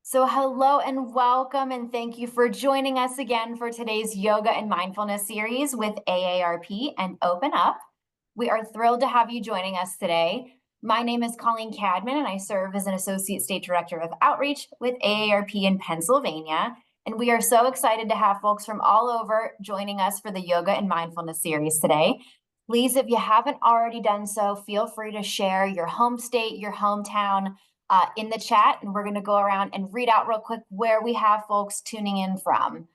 So hello and welcome, and thank you for joining us again for today's Yoga and Mindfulness Series with AARP and Open Up. We are thrilled to have you joining us today. My name is Colleen Cadman, and I serve as an Associate State Director of Outreach with AARP in Pennsylvania. And we are so excited to have folks from all over joining us for the Yoga and Mindfulness Series today. Please, if you haven't already done so, feel free to share your home state, your hometown, in the chat, and we're going to go around and read out real quick where we have folks tuning in from.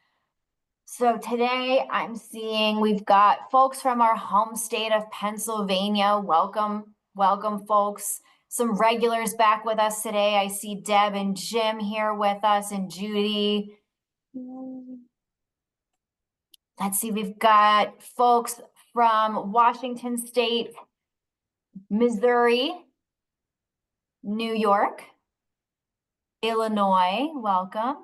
So today I'm seeing we've got folks from our home state of Pennsylvania. Welcome, welcome, folks. Some regulars back with us today. I see Deb and Jim here with us, and Judy. Let's see, we've got folks from Washington State, Missouri, New York, Illinois, welcome.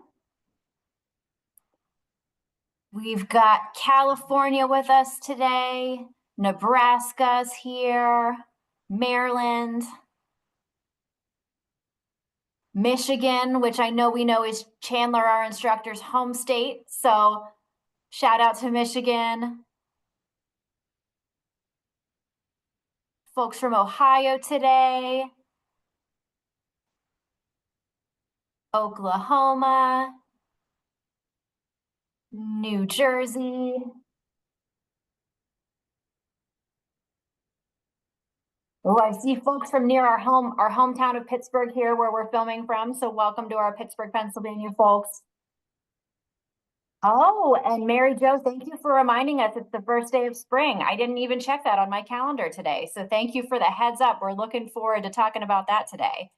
We've got California with us today, Nebraska's here, Maryland, Michigan, which I know we know is Chandler, our instructor's home state. So shout out to Michigan. Folks from Ohio today, Oklahoma, New Jersey. Oh, I see folks from near our hometown of Pittsburgh here where we're filming from. So welcome to our Pittsburgh, Pennsylvania folks. Oh, and Mary Jo, thank you for reminding us it's the first day of spring. I didn't even check that on my calendar today. So thank you for the heads up. We're looking forward to talking about that today.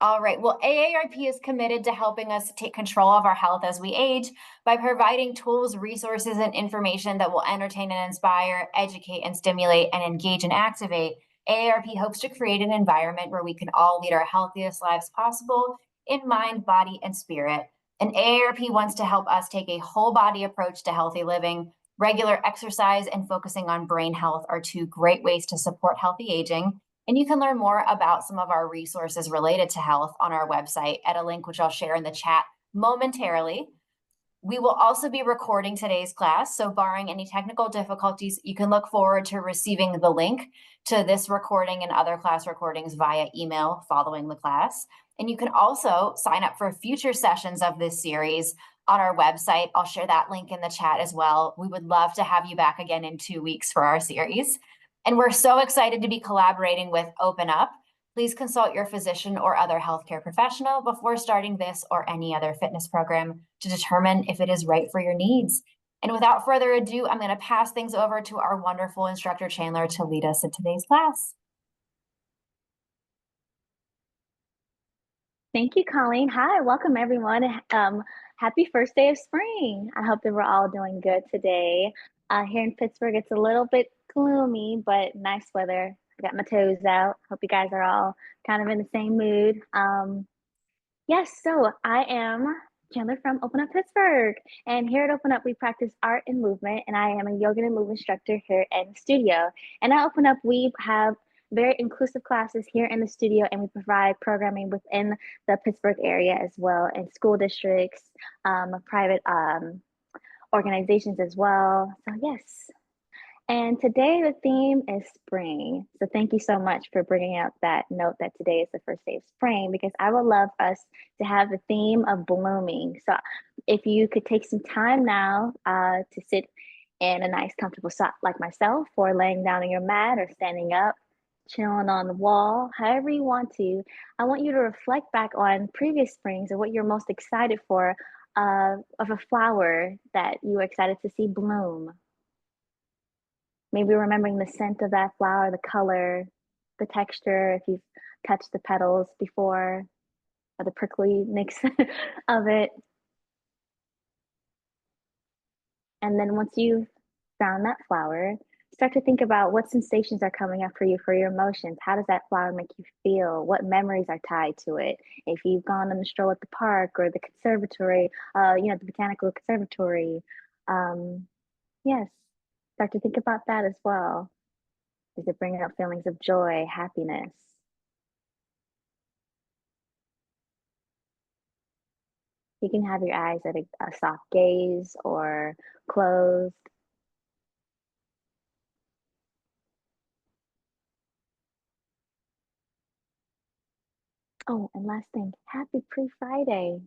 All right. Well, AARP is committed to helping us take control of our health as we age by providing tools, resources, and information that will entertain and inspire, educate and stimulate, and engage and activate. AARP hopes to create an environment where we can all lead our healthiest lives possible in mind, body, and spirit. And AARP wants to help us take a whole body approach to healthy living. Regular exercise and focusing on brain health are two great ways to support healthy aging. And you can learn more about some of our resources related to health on our website at a link which I'll share in the chat momentarily. We will also be recording today's class, so barring any technical difficulties, you can look forward to receiving the link to this recording and other class recordings via email following the class. And you can also sign up for future sessions of this series on our website. I'll share that link in the chat as well. We would love to have you back again in 2 weeks for our series. And we're so excited to be collaborating with Open Up. Please consult your physician or other healthcare professional before starting this or any other fitness program to determine if it is right for your needs. And without further ado, I'm going to pass things over to our wonderful instructor, Chandler, to lead us in today's class. Thank you, Colleen. Hi, welcome everyone. Happy first day of spring. I hope that we're all doing good today. Here in Pittsburgh, it's a little bit gloomy, but nice weather. I got my toes out. Hope you guys are all kind of in the same mood. Yes, so I am Chandler from Open Up Pittsburgh. And here at Open Up, we practice art and movement, and I am a yoga and movement instructor here in the studio. And at Open Up, we have very inclusive classes here in the studio, and we provide programming within the Pittsburgh area as well, in school districts, private organizations as well. So yes. And today the theme is spring. So thank you so much for bringing out that note that today is the first day of spring, because I would love us to have the theme of blooming. So if you could take some time now to sit in a nice comfortable spot like myself, or laying down on your mat, or standing up, chilling on the wall, however you want to, I want you to reflect back on previous springs or what you're most excited for of a flower that you were excited to see bloom. Maybe remembering the scent of that flower, the color, the texture, if you've touched the petals before, or the prickliness of it. And then once you've found that flower, start to think about what sensations are coming up for you, for your emotions. How does that flower make you feel? What memories are tied to it? If you've gone on the stroll at the park or the conservatory, the botanical conservatory, yes, start to think about that as well. Does it bring up feelings of joy, happiness? You can have your eyes at a soft gaze or closed. Oh, and last thing, happy pre-Friday.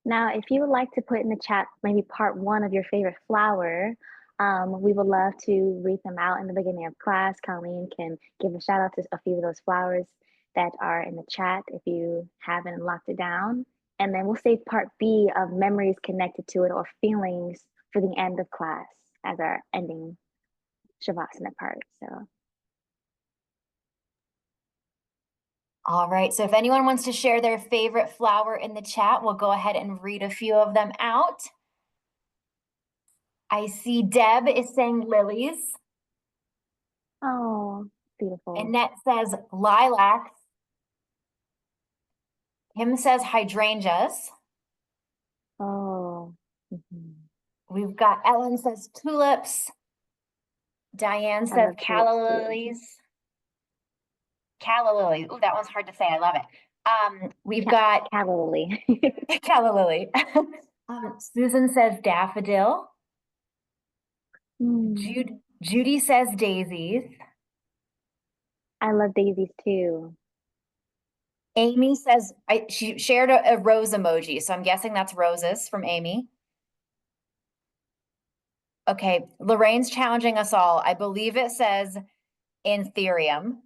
Now, if you would like to put in the chat maybe part one of your favorite flower, we would love to read them out in the beginning of class. Colleen can give a shout out to a few of those flowers that are in the chat if you haven't locked it down. And then we'll save part B of memories connected to it or feelings for the end of class as our ending Shavasana part. So, All right, so if anyone wants to share their favorite flower in the chat, we'll go ahead and read a few of them out. I see Deb is saying lilies. oh, beautiful. Annette says lilacs. Kim says hydrangeas. Oh, mhm. We've got Ellen says tulips. Diane I says love tulips calla too. lilies. Calla lily. Ooh, that one's hard to say. I love it. We've got Calla lily. calla lily. Susan says daffodil. Hmm. Judy says daisies. I love daisies too. Amy says she shared a rose emoji, so I'm guessing that's roses from Amy. Okay, Lorraine's challenging us all. I believe it says Anthurium.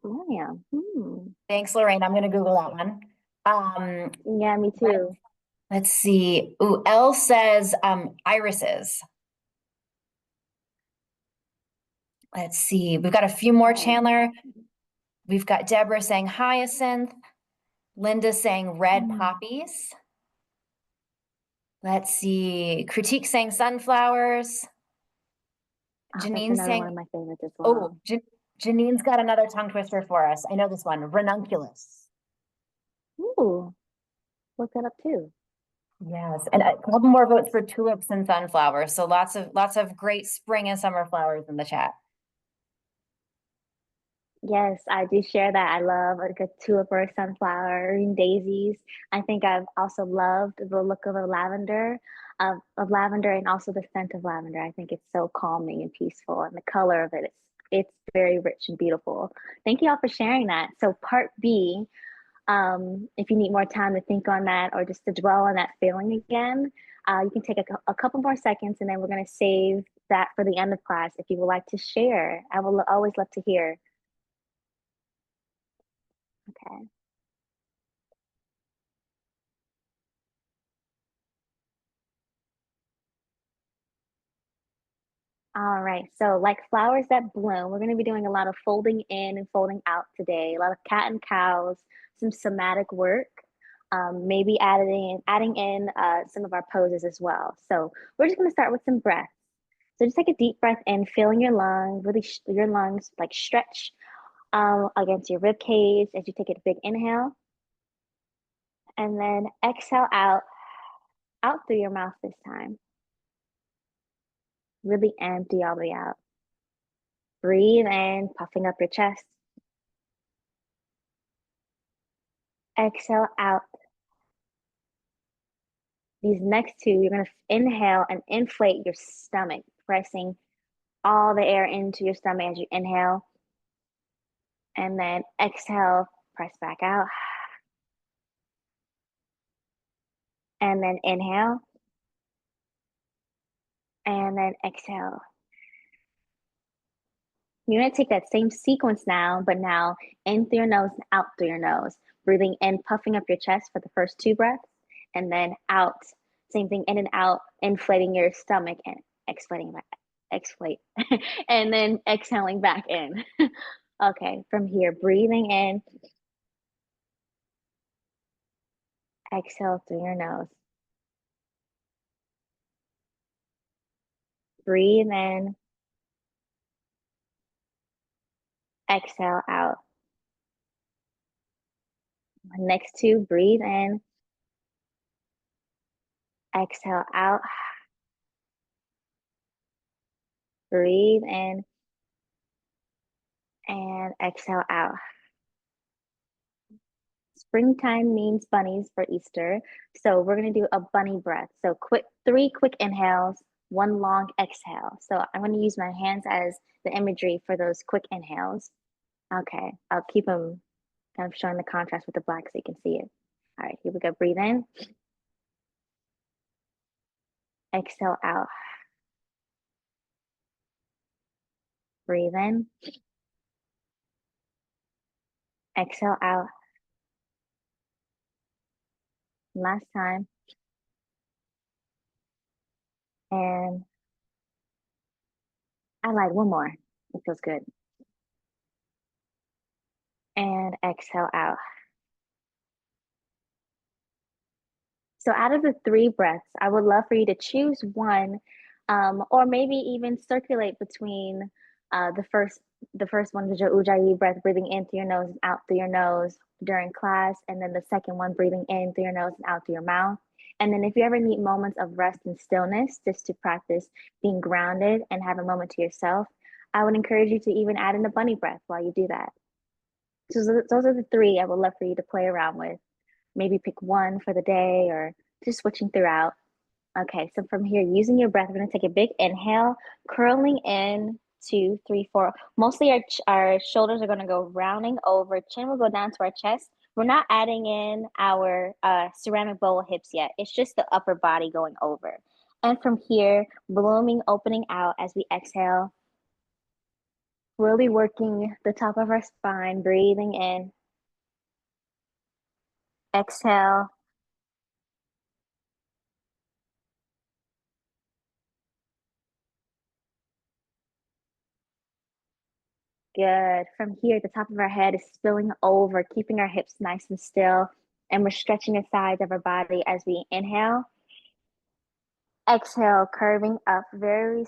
Oh, yeah. Hmm. Thanks, Lorraine. I'm going to Google that one. Um, Yeah, me too. let's see. Ooh, Elle says irises. Let's see. We've got a few more, Oh. Chandler. We've got Deborah saying hyacinth. Linda saying red Hmm. poppies. Let's see. Critique saying sunflowers. Oh, that's Janine another one saying, of my favorites as oh, well. Janine's got another tongue twister for us. I know this one, ranunculus. Ooh, look that up too. Yes, and a couple more votes for tulips and sunflowers. So lots of great spring and summer flowers in the chat. Yes, I do share that. I love like a tulip or a sunflower and daisies. I think I've also loved the look of a lavender, of lavender and also the scent of lavender. I think it's so calming and peaceful, and the color of it's very rich and beautiful. Thank you all for sharing that. So part B, if you need more time to think on that or just to dwell on that feeling again, you can take a couple more seconds and then we're going to save that for the end of class. If you would like to share, I will always love to hear. Okay. All right. So, like flowers that bloom, we're going to be doing a lot of folding in and folding out today. A lot of cat and cows, some somatic work, maybe adding in some of our poses as well. So, we're just going to start with some breaths. So, just take a deep breath in, feeling your lungs, really your lungs like stretch against your rib cage as you take a big inhale, and then exhale out through your mouth this time. Really empty all the way out. Breathe in, puffing up your chest. Exhale out. These next two, you're going to inhale and inflate your stomach, pressing all the air into your stomach as you inhale. And then exhale, press back out. And then inhale. And then exhale. You're going to take that same sequence now, but now in through your nose and out through your nose. Breathing in, puffing up your chest for the first two breaths. And then out. Same thing, in and out, inflating your stomach and exflating back. Exflate. And then exhaling back in. Okay, from here, breathing in, exhale through your nose. Breathe in, exhale out. Next two, breathe in, exhale out, breathe in, and exhale out. Springtime means bunnies for Easter. So we're gonna do a bunny breath. So three quick inhales, one long exhale. So I'm gonna use my hands as the imagery for those quick inhales. Okay, I'll keep them kind of showing the contrast with the black so you can see it. All right, here we go. Breathe in, exhale out. Breathe in, exhale out. Last time. And I lied, one more. It feels good. And exhale out. So out of the three breaths, I would love for you to choose one, or maybe even circulate between the first one, the ujjayi breath, breathing in through your nose and out through your nose during class, and then the second one, breathing in through your nose and out through your mouth. And then if you ever need moments of rest and stillness, just to practice being grounded and have a moment to yourself, I would encourage you to even add in a bunny breath while you do that. So those are the three I would love for you to play around with. Maybe pick one for the day or just switching throughout. Okay, so from here, using your breath, we're gonna take a big inhale, curling in, 2, 3, 4. Mostly our shoulders are gonna go rounding over, chin will go down to our chest. We're not adding in our ceramic bowl hips yet. It's just the upper body going over. And from here, blooming, opening out as we exhale, really working the top of our spine, breathing in, exhale. Good. From here, the top of our head is spilling over, keeping our hips nice and still. And we're stretching the sides of our body as we inhale. Exhale, curving up, very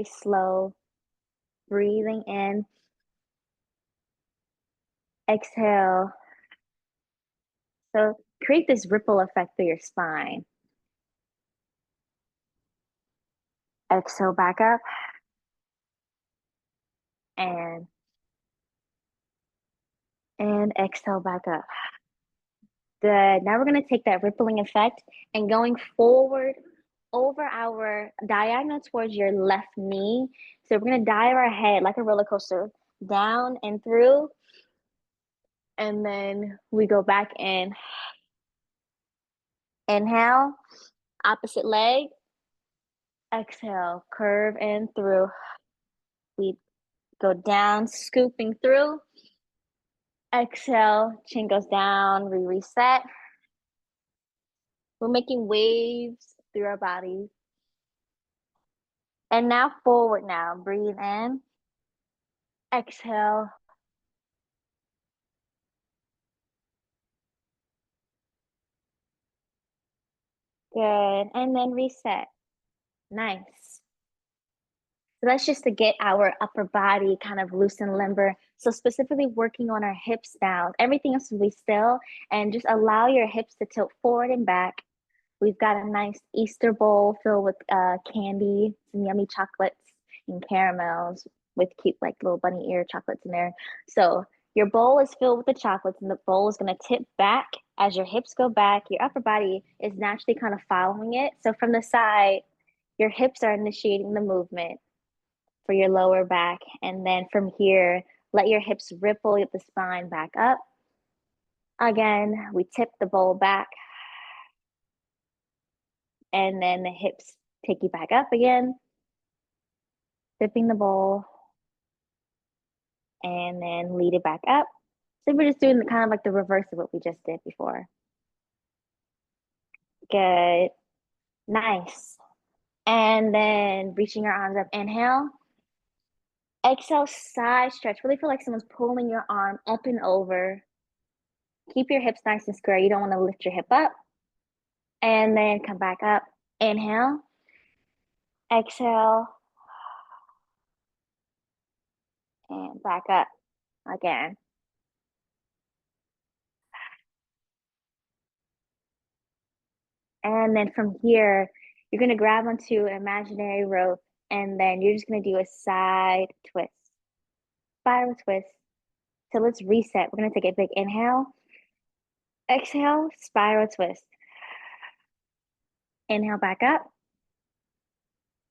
slow. Breathing in. Exhale. So create this ripple effect through your spine. Exhale back up. And exhale back up. Good. Now we're going to take that rippling effect and going forward over our diagonal towards your left knee. So we're going to dive our head like a roller coaster down and through. And then we go back in. Inhale, opposite leg. Exhale, curve in through. We go down, scooping through. Exhale, chin goes down, we reset. We're making waves through our bodies. And now forward now. Breathe in. Exhale. Good. And then reset. Nice. So that's just to get our upper body kind of loose and limber. So specifically working on our hips now. Everything else will be still and just allow your hips to tilt forward and back. We've got a nice Easter bowl filled with candy, some yummy chocolates and caramels with cute like little bunny ear chocolates in there. So your bowl is filled with the chocolates and the bowl is going to tip back as your hips go back. Your upper body is naturally kind of following it. So from the side, your hips are initiating the movement for your lower back. And then from here, let your hips ripple the spine back up. Again, we tip the bowl back. And then the hips take you back up again. Tipping the bowl. And then lead it back up. So we're just doing kind of like the reverse of what we just did before. Good. Nice. And then reaching your arms up. Inhale. Exhale, side stretch. Really feel like someone's pulling your arm up and over. Keep your hips nice and square. You don't want to lift your hip up. And then come back up. Inhale. Exhale and back up again. And then from here, you're going to grab onto an imaginary rope and then you're just going to do a side twist, spiral twist. So let's reset. We're going to take a big inhale, exhale, spiral twist. Inhale back up,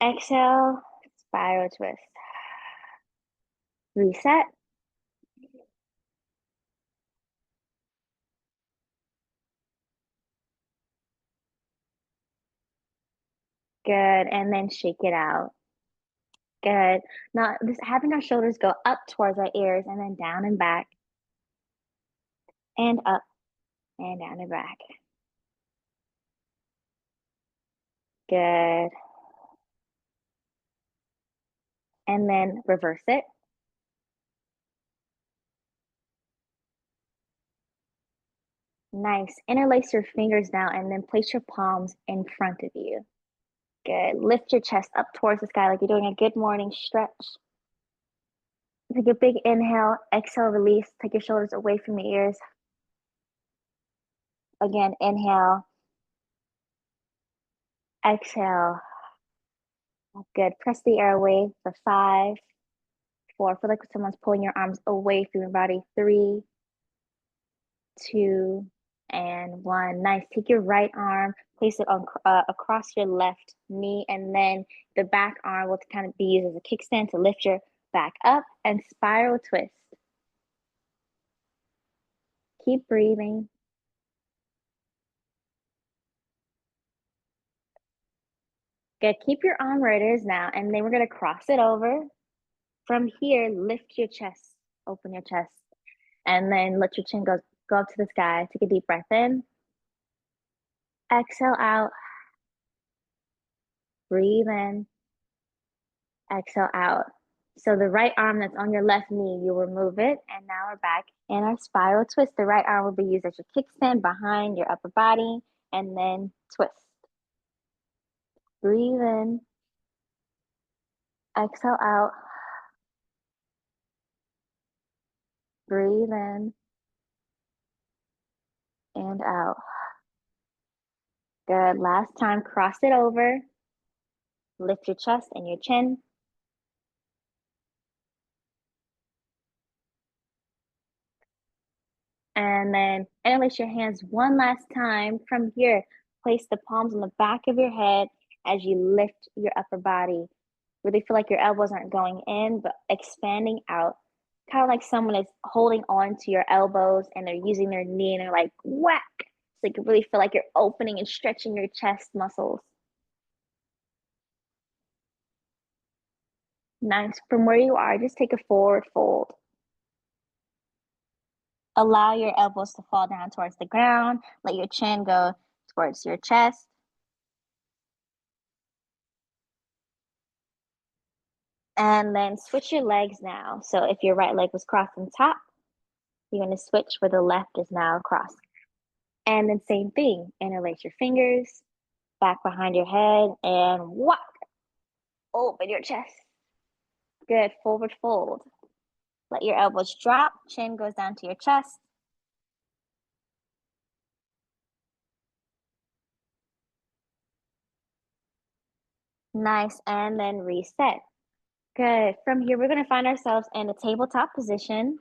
exhale, spiral twist. Reset. Good. And then shake it out. Good. Now, just having our shoulders go up towards our ears and then down and back, and up and down and back. Good. And then reverse it. Nice. Interlace your fingers now and then place your palms in front of you. Good. Lift your chest up towards the sky like you're doing a good morning stretch. Take a big inhale, exhale, release. Take your shoulders away from the ears. Again, inhale, exhale. Good. Press the air away for 5, 4. Feel like someone's pulling your arms away from your body. 3, 2, and 1. Nice. Take your right arm, place it on across your left knee, and then the back arm will kind of be used as a kickstand to lift your back up and spiral twist. Keep breathing. Good. Keep your arm where it is now, and then we're going to cross it over. From here, lift your chest, open your chest, and then let your chin go up to the sky. Take a deep breath in. Exhale out. Breathe in. Exhale out. So the right arm that's on your left knee, you remove it, and now we're back in our spiral twist. The right arm will be used as your kickstand behind your upper body, and then twist. Breathe in. Exhale out. Breathe in and out. Good. Last time, cross it over. Lift your chest and your chin. And then interlace your hands one last time. From here, place the palms on the back of your head as you lift your upper body. Really feel like your elbows aren't going in, but expanding out. Kind of like someone is holding on to your elbows and they're using their knee and they're like, whack. So you can really feel like you're opening and stretching your chest muscles. Nice. From where you are, just take a forward fold. Allow your elbows to fall down towards the ground. Let your chin go towards your chest. And then switch your legs now. So if your right leg was crossed on top, you're going to switch where the left is now crossed. And then same thing, interlace your fingers, back behind your head, and whack, open your chest. Good, forward fold. Let your elbows drop, chin goes down to your chest. Nice, and then reset. Good. From here, we're going to find ourselves in a tabletop position,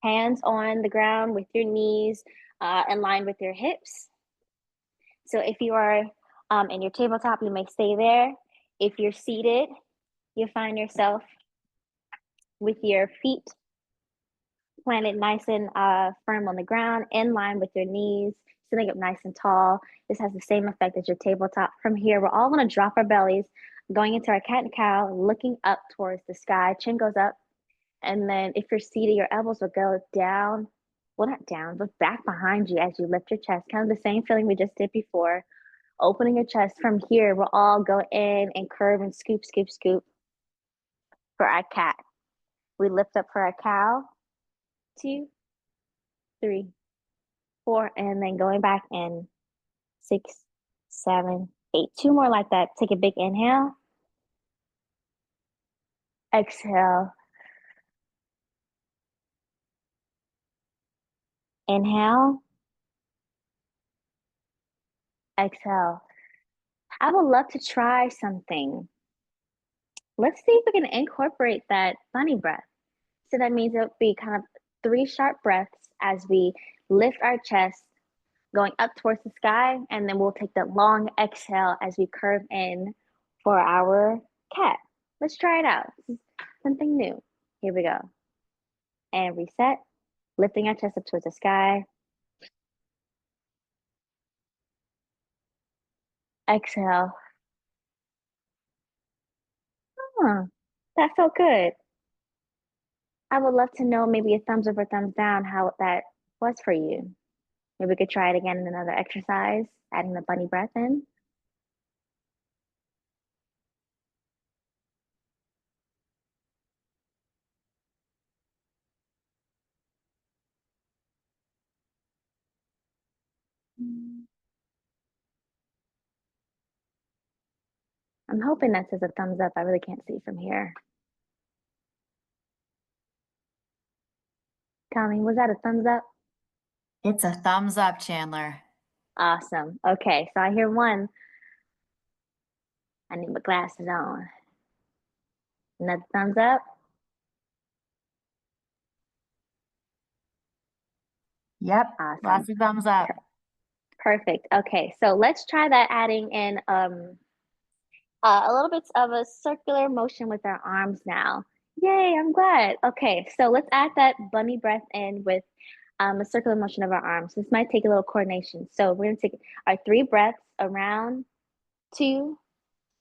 hands on the ground with your knees in line with your hips. So if you are in your tabletop, you may stay there. If you're seated, you find yourself with your feet planted nice and firm on the ground, in line with your knees, sitting up nice and tall. This has the same effect as your tabletop. From here, we're all going to drop our bellies, going into our cat and cow, looking up towards the sky. Chin goes up. And then if you're seated, your elbows will go down. Well, not down, but back behind you as you lift your chest. Kind of the same feeling we just did before. Opening your chest. From here, we'll all go in and curve and scoop, scoop, scoop for our cat. We lift up for our cow. 2, 3, 4, and then going back in 6, 7, 8. 2 more like that. Take a big inhale. Exhale. Inhale. Exhale. I would love to try something. Let's see if we can incorporate that bunny breath. So that means it'll be kind of 3 sharp breaths as we lift our chest, going up towards the sky, and then we'll take that long exhale as we curve in for our cat. Let's try it out. This is something new. Here we go. And reset, lifting our chest up towards the sky. Exhale. Huh, that felt good. I would love to know maybe a thumbs up or thumbs down how that was for you. Maybe we could try it again in another exercise, adding the bunny breath in. I'm hoping that says a thumbs up. I really can't see from here. Tommy, was that a thumbs up? It's a thumbs up, Chandler. Awesome. Okay, so I hear one. I need my glasses on. Another thumbs up. Yep, Awesome. lots of thumbs up. Perfect. Okay, so let's try that adding in a little bit of a circular motion with our arms now. Yay, I'm glad. Okay, so let's add that bunny breath in with a circular motion of our arms. This might take a little coordination. So we're gonna take our 3 breaths around, 2,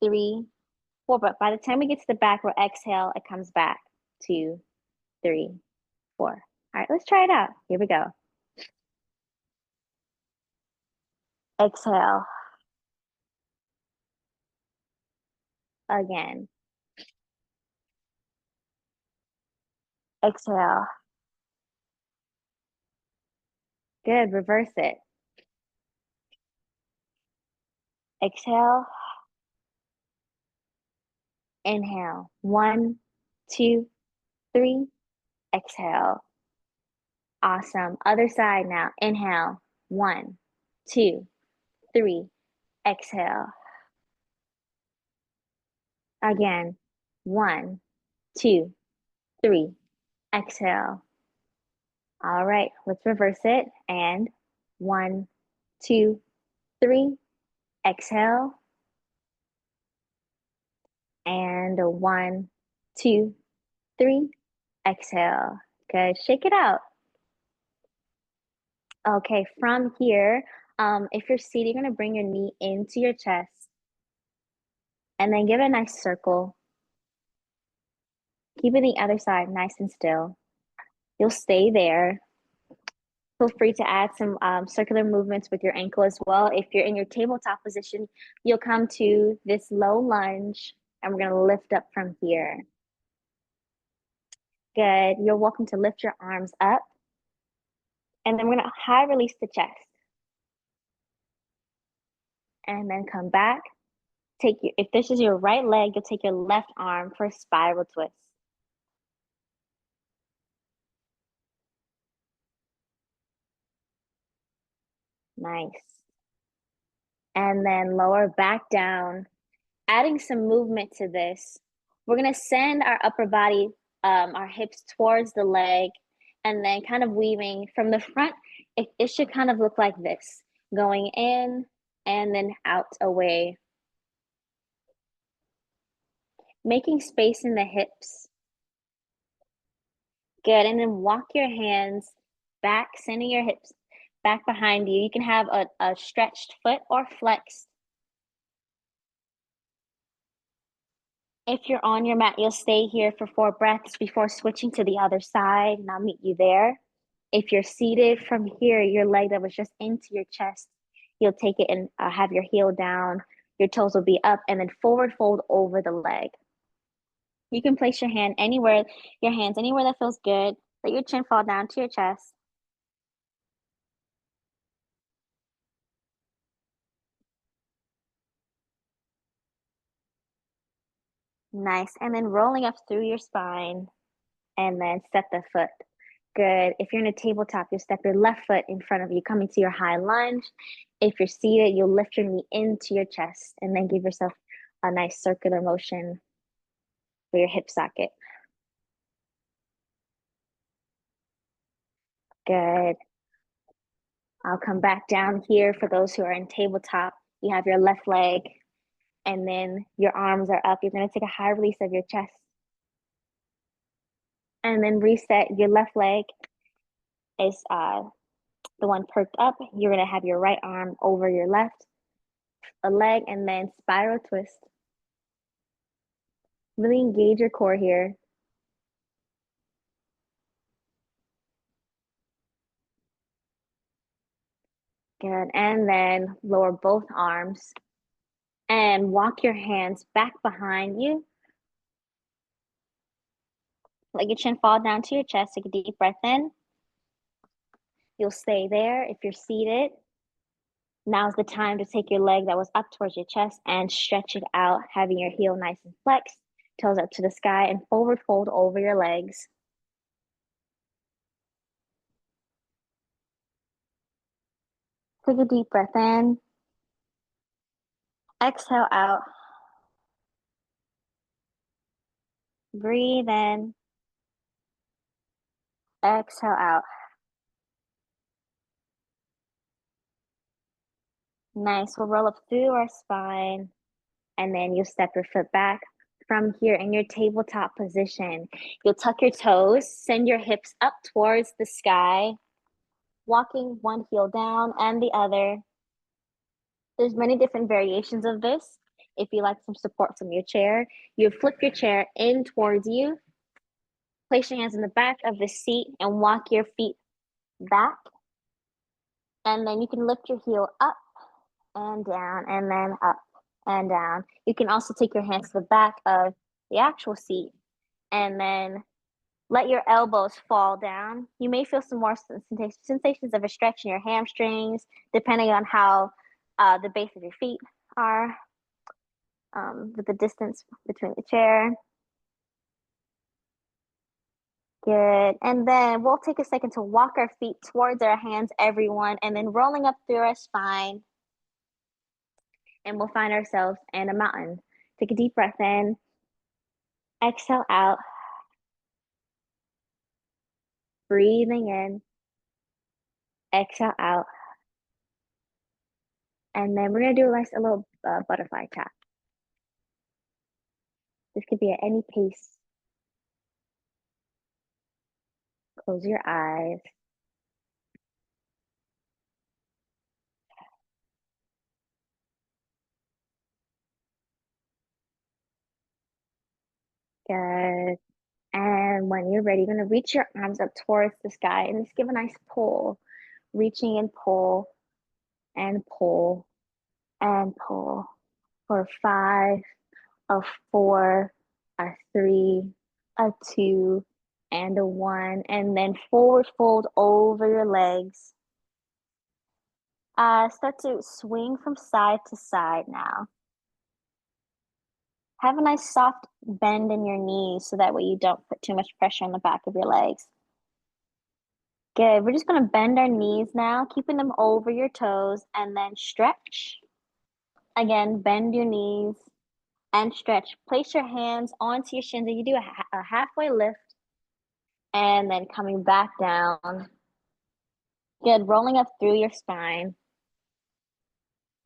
3, 4. But by the time we get to the back, we'll exhale, it comes back. 2, 3, 4. All right, let's try it out. Here we go. Exhale. Again. Exhale. Good, reverse it. Exhale. Inhale. 1, 2, 3. Exhale. Awesome. Other side now. Inhale. 1, 2, 3. Exhale. Again. 1, 2, 3. Exhale. All right, let's reverse it. And 1, 2, 3. Exhale. And 1, 2, 3. Exhale. Good. Shake it out. Okay, from here, if you're seated, you're going to bring your knee into your chest and then give it a nice circle. Keeping the other side nice and still. You'll stay there. Feel free to add some circular movements with your ankle as well. If you're in your tabletop position, you'll come to this low lunge and we're going to lift up from here. Good. You're welcome to lift your arms up. And then we're going to high release the chest. And then come back. If this is your right leg, you'll take your left arm for a spiral twist. Nice. And then lower back down, adding some movement to this. We're gonna send our upper body, our hips towards the leg, and then kind of weaving from the front. It should kind of look like this, going in and then out away. Making space in the hips. Good, and then walk your hands back, sending your hips back behind you. You can have a stretched foot or flexed. If you're on your mat, you'll stay here for 4 breaths before switching to the other side, and I'll meet you there. If you're seated from here, your leg that was just into your chest, you'll take it and have your heel down. Your toes will be up, and then forward fold over the leg. You can place your hands anywhere that feels good. Let your chin fall down to your chest. Nice. And then rolling up through your spine and then step the foot. Good. If you're in a tabletop, you'll step your left foot in front of you, coming to your high lunge. If you're seated, you'll lift your knee into your chest and then give yourself a nice circular motion for your hip socket. Good. I'll come back down here for those who are in tabletop. You have your left leg and then your arms are up. You're going to take a high release of your chest and then reset. Your left leg is the one perked up. You're going to have your right arm over your left a leg and then spiral twist. Really engage your core here. Good. And then lower both arms and walk your hands back behind you. Let your chin fall down to your chest. Take a deep breath in. You'll stay there if you're seated. Now's the time to take your leg that was up towards your chest and stretch it out, having your heel nice and flexed, toes up to the sky, and forward fold over your legs. Take a deep breath in. Exhale out. Breathe in. Exhale out. Nice. We'll roll up through our spine and then you'll step your foot back. From here in your tabletop position, you'll tuck your toes, send your hips up towards the sky, walking one heel down and the other. There's many different variations of this. If you like some support from your chair, you flip your chair in towards you, place your hands in the back of the seat and walk your feet back. And then you can lift your heel up and down and then up and down. You can also take your hands to the back of the actual seat and then let your elbows fall down. You may feel some more sensations of a stretch in your hamstrings, depending on how the base of your feet are with the distance between the chair. Good. And then we'll take a second to walk our feet towards our hands, everyone, and then rolling up through our spine. And we'll find ourselves in a mountain. Take a deep breath in. Exhale out. Breathing in. Exhale out. And then we're going to do a little butterfly tap. This could be at any pace. Close your eyes. Good. And when you're ready, you're going to reach your arms up towards the sky and just give a nice pull. Reaching and pull and pull and pull for 5, a 4, a 3, a 2, and a 1. And then forward fold over your legs. Start to swing from side to side now. Have a nice soft bend in your knees so that way you don't put too much pressure on the back of your legs. Good. We're just going to bend our knees now, keeping them over your toes, and then stretch. Again, bend your knees and stretch. Place your hands onto your shins and you do a halfway lift and then coming back down. Good. Rolling up through your spine.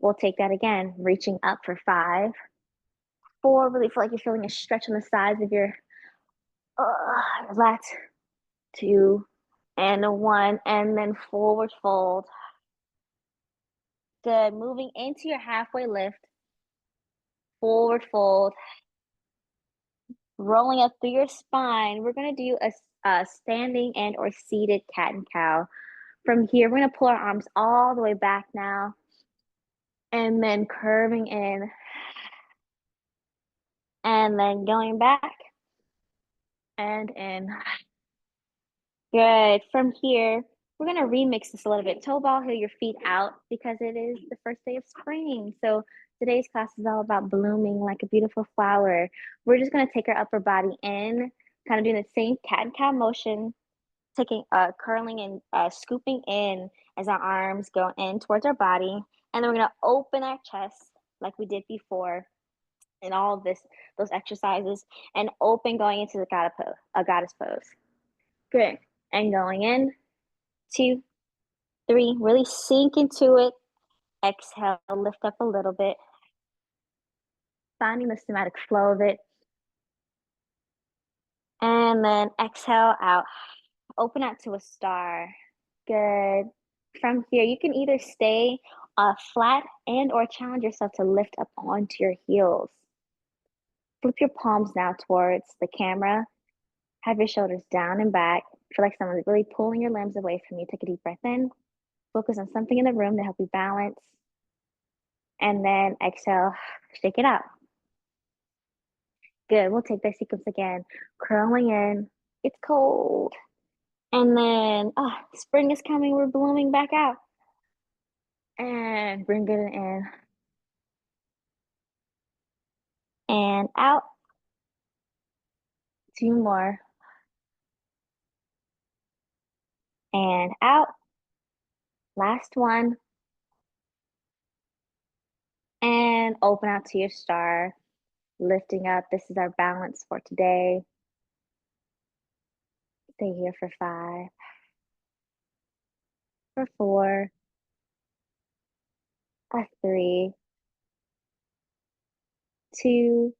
We'll take that again, reaching up for 5, 4. Really feel like you're feeling a stretch on the sides of your lats. 2 and a 1, and then forward fold. Good. Moving into your halfway lift. Forward fold. Rolling up through your spine. We're going to do a standing and or seated cat and cow. From here, we're going to pull our arms all the way back now. And then curving in. And then going back. And in. Good. From here, we're gonna remix this a little bit. Toe ball, heel your feet out because it is the first day of spring. So today's class is all about blooming like a beautiful flower. We're just gonna take our upper body in, kind of doing the same cat and cow motion, taking curling and scooping in as our arms go in towards our body, and then we're gonna open our chest like we did before in all of those exercises, and open going into the goddess pose. Good. And going in, 2, 3, really sink into it. Exhale, lift up a little bit, finding the somatic flow of it. And then exhale out, open out to a star. Good. From here, you can either stay flat and or challenge yourself to lift up onto your heels. Flip your palms now towards the camera. Have your shoulders down and back. Feel like someone's really pulling your limbs away from you. Take a deep breath in. Focus on something in the room to help you balance. And then exhale, shake it out. Good. We'll take that sequence again. Curling in. It's cold. And then spring is coming. We're blooming back out. And bring it in. And out. 2 more. And out. Last one. And open out to your star. Lifting up. This is our balance for today. Stay here for 5. For 4. A 3. 2.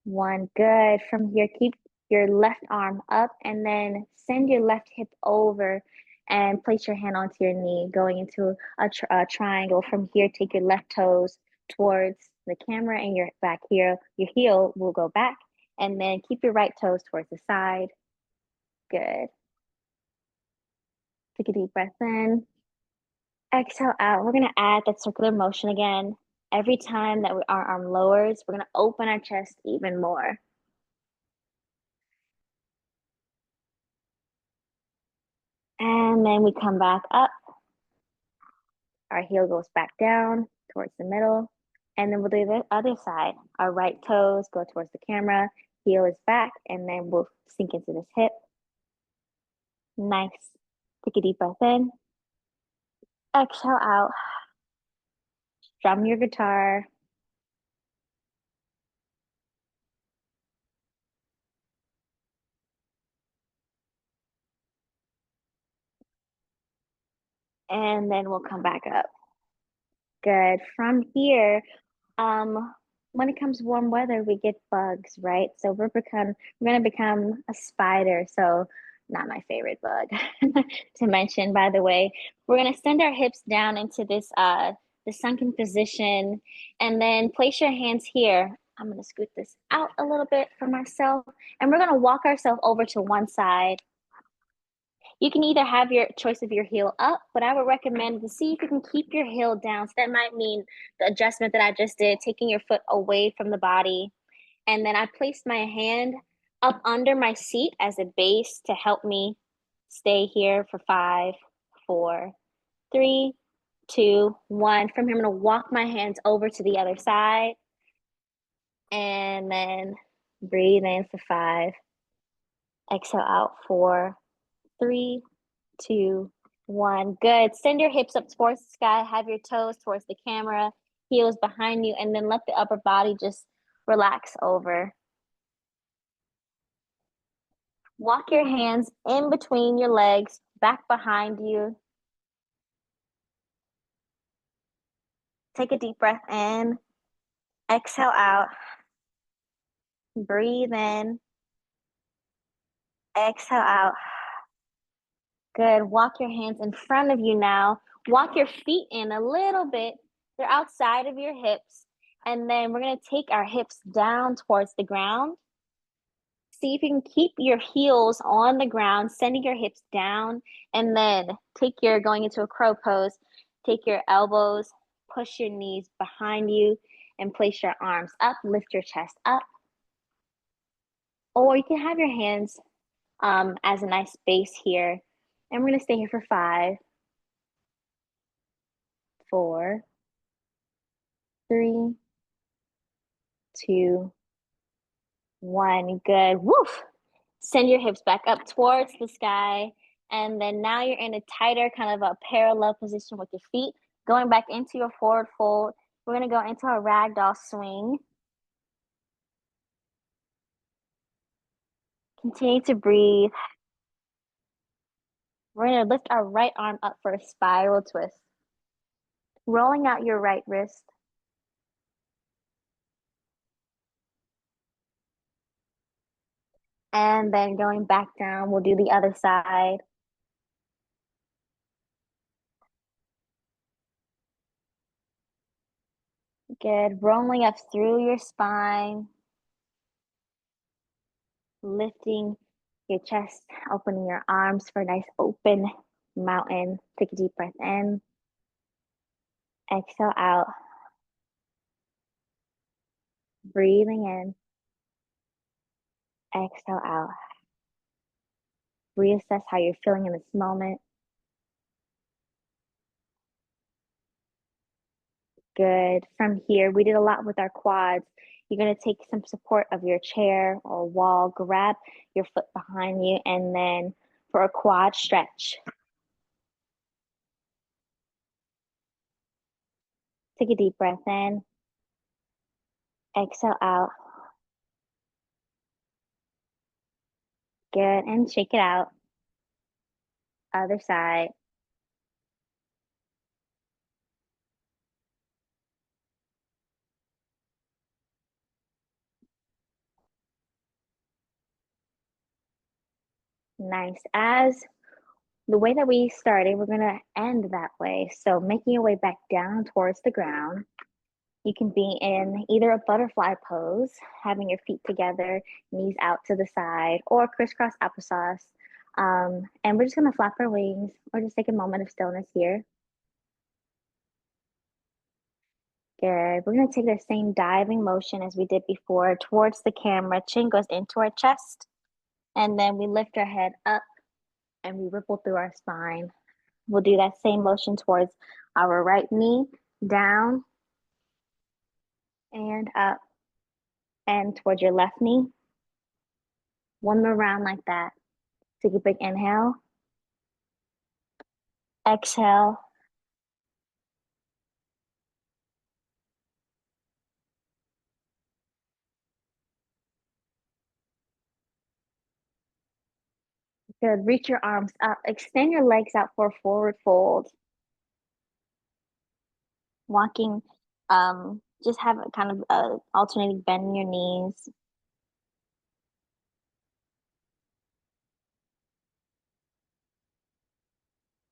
1. Good. From here, keep your left arm up and then send your left hip over and place your hand onto your knee, going into a triangle. From here, take your left toes towards the camera and your back here. Your heel will go back, and then keep your right toes towards the side. Good. Take a deep breath in. Exhale out. We're going to add that circular motion again. Every time that our arm lowers, we're going to open our chest even more. And then we come back up. Our heel goes back down towards the middle. And then we'll do the other side. Our right toes go towards the camera. Heel is back. And then we'll sink into this hip. Nice. Take a deep breath in. Exhale out. Strum your guitar. And then we'll come back up. Good. From here, when it comes warm weather, we get bugs, right? So we're gonna become a spider. So not my favorite bug to mention, by the way. We're gonna send our hips down into this the sunken position, and then place your hands here. I'm gonna scoot this out a little bit for myself, and we're gonna walk ourselves over to one side. You can either have your choice of your heel up, but I would recommend to see if you can keep your heel down. So that might mean the adjustment that I just did, taking your foot away from the body. And then I placed my hand up under my seat as a base to help me stay here for 5, 4, 3, 2, 1. From here, I'm going to walk my hands over to the other side. And then breathe in for 5. Exhale out 4, 3, 2, 1. Good. Send your hips up towards the sky. Have your toes towards the camera, heels behind you, and then let the upper body just relax over. Walk your hands in between your legs, back behind you. Take a deep breath in. Exhale out. Breathe in. Exhale out. Good. Walk your hands in front of you now. Walk your feet in a little bit. They're outside of your hips. And then we're going to take our hips down towards the ground. See if you can keep your heels on the ground, sending your hips down. And then going into a crow pose, take your elbows, push your knees behind you, and place your arms up. Lift your chest up. Or you can have your hands as a nice base here. And we're going to stay here for 5, 4, 3, 2, 1. Good. Woof. Send your hips back up towards the sky. And then now you're in a tighter kind of a parallel position with your feet. Going back into your forward fold. We're going to go into a ragdoll swing. Continue to breathe. We're going to lift our right arm up for a spiral twist. Rolling out your right wrist. And then going back down, we'll do the other side. Good. Rolling up through your spine. Lifting your chest, opening your arms for a nice open mountain. Take a deep breath in. Exhale out. Breathing in. Exhale out. Reassess how you're feeling in this moment. Good. From here, we did a lot with our quads. You're going to take some support of your chair or wall, grab your foot behind you, and then for a quad stretch. Take a deep breath in. Exhale out. Good. And shake it out. Other side. Nice. As the way that we started, we're going to end that way. So making your way back down towards the ground. You can be in either a butterfly pose, having your feet together, knees out to the side, or crisscross applesauce. And we're just going to flap our wings or just take a moment of stillness here. Good. We're going to take the same diving motion as we did before towards the camera. Chin goes into our chest. And then we lift our head up and we ripple through our spine. We'll do that same motion towards our right knee, down and up, and towards your left knee. One more round like that. Take a big inhale. Exhale. Good. Reach your arms up. Extend your legs out for a forward fold. Walking, just have a kind of alternating bend in your knees.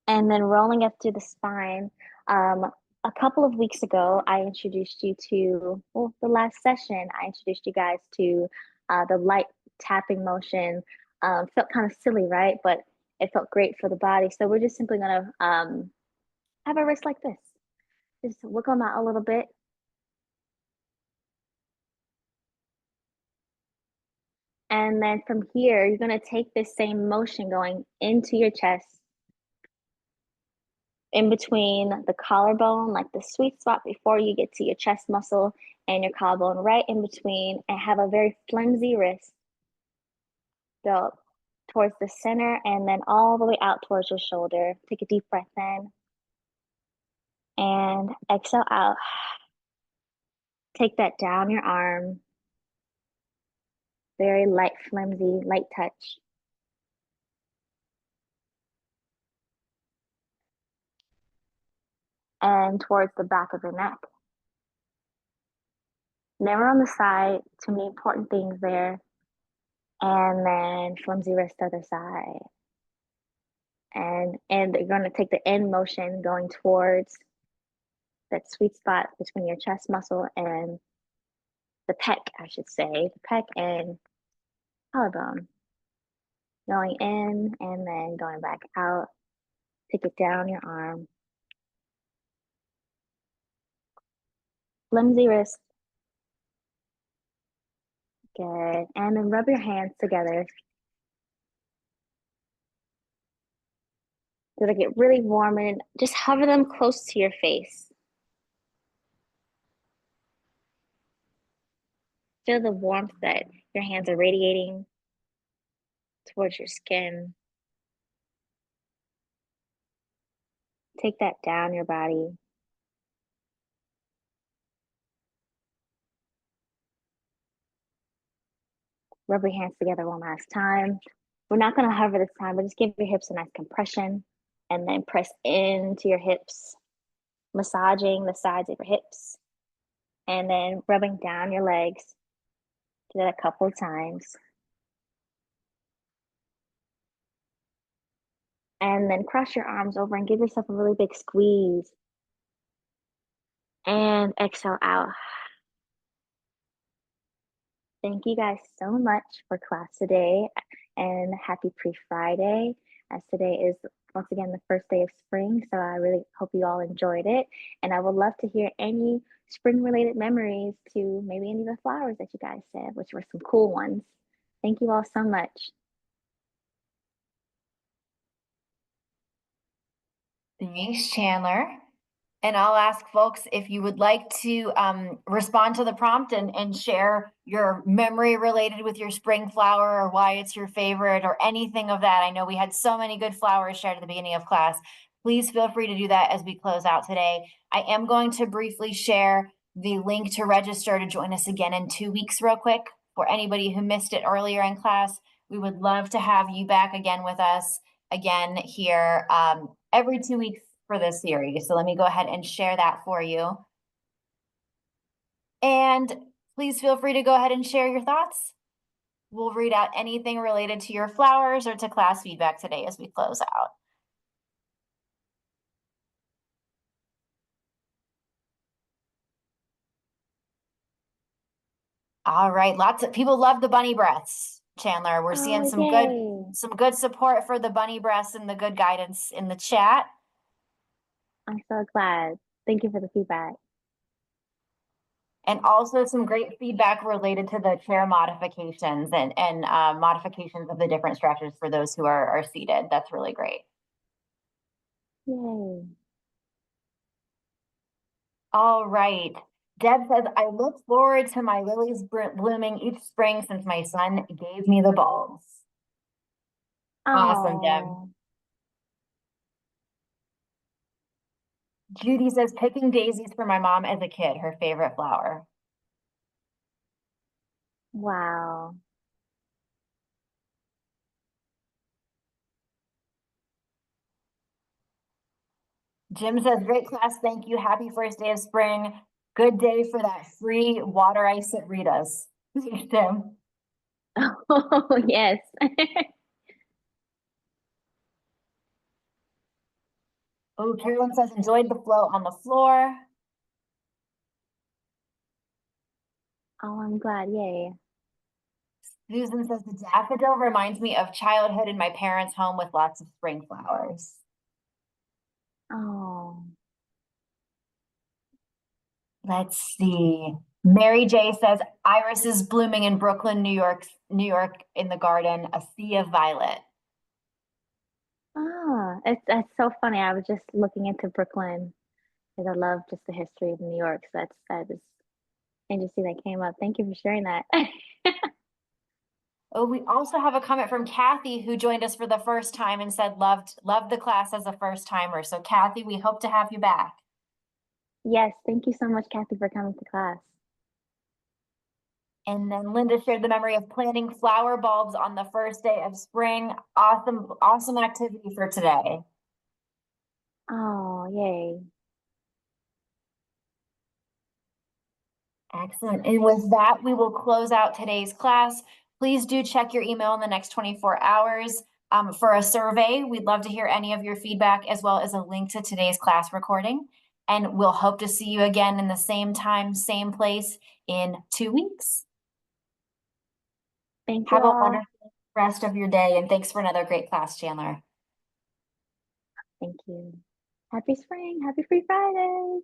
And then rolling up through the spine. A couple of weeks ago, I introduced you to, well, the last session, I introduced you guys to the light tapping motion. Felt kind of silly, right? But it felt great for the body. So we're just simply going to have a wrist like this. Just wiggle them out a little bit. And then from here, you're going to take this same motion going into your chest, in between the collarbone, like the sweet spot before you get to your chest muscle and your collarbone, right in between, and have a very flimsy wrist. Go towards the center and then all the way out towards your shoulder. Take a deep breath in and exhale out. Take that down your arm. Very light, flimsy, light touch. And towards the back of the neck. Never on the side. Too many important things there. And then flimsy wrist to the other side. And you're going to take the end motion going towards that sweet spot between your chest muscle and the pec, I should say, the pec and collarbone. Going in and then going back out. Take it down your arm. Flimsy wrist. Good. And then rub your hands together. They get really warm and just hover them close to your face. Feel the warmth that your hands are radiating towards your skin. Take that down your body. Rub your hands together one last time. We're not going to hover this time, but just give your hips a nice compression and then press into your hips, massaging the sides of your hips and then rubbing down your legs. Do that a couple of times. And then cross your arms over and give yourself a really big squeeze. And exhale out. Thank you guys so much for class today and happy pre-Friday, as today is once again the first day of spring. So I really hope you all enjoyed it. And I would love to hear any spring related memories to maybe any of the flowers that you guys said, which were some cool ones. Thank you all so much. Thanks, Chandler. And I'll ask folks if you would like to respond to the prompt and share your memory related with your spring flower or why it's your favorite or anything of that. I know we had so many good flowers shared at the beginning of class. Please feel free to do that as we close out today. I am going to briefly share the link to register to join us again in 2 weeks real quick. For anybody who missed it earlier in class, we would love to have you back again with us again here every 2 weeks for this series. So let me go ahead and share that for you. And please feel free to go ahead and share your thoughts. We'll read out anything related to your flowers or to class feedback today as we close out. All right, lots of people love the bunny breaths, Chandler. We're seeing Oh, yay. some good support for the bunny breaths and the good guidance in the chat. I'm so glad. Thank you for the feedback. And also some great feedback related to the chair modifications and modifications of the different stretches for those who are seated. That's really great. Yay. All right. Deb says, I look forward to my lilies blooming each spring since my son gave me the bulbs. Awesome, Deb. Oh, Judy says, picking daisies for my mom as a kid, her favorite flower. wow. Jim says, great class, thank you. Happy first day of spring. Good day for that free water ice at Rita's. Thanks, Jim. Oh, yes. Oh, Carolyn says, enjoyed the flow on the floor. Oh, I'm glad. Yay. Susan says, the daffodil reminds me of childhood in my parents' home with lots of spring flowers. Oh, Let's see. Mary J says, Iris is blooming in Brooklyn, New York in the garden, a sea of violet. that's so funny. I was just looking into Brooklyn because I love just the history of New York. So that is interesting that came up. Thank you for sharing that. Oh, we also have a comment from Kathy who joined us for the first time and said loved the class as a first timer. So Kathy, we hope to have you back. Yes, thank you so much, Kathy, for coming to class. And then Linda shared the memory of planting flower bulbs on the first day of spring. Awesome activity for today. Oh, yay. Excellent. And with that, we will close out today's class. Please do check your email in the next 24 hours for a survey. We'd love to hear any of your feedback as well as a link to today's class recording. And we'll hope to see you again in the same time, same place in 2 weeks. Thank you Have a all. wonderful rest of your day. And thanks for another great class, Chandler. Thank you. Happy spring. Happy free Friday.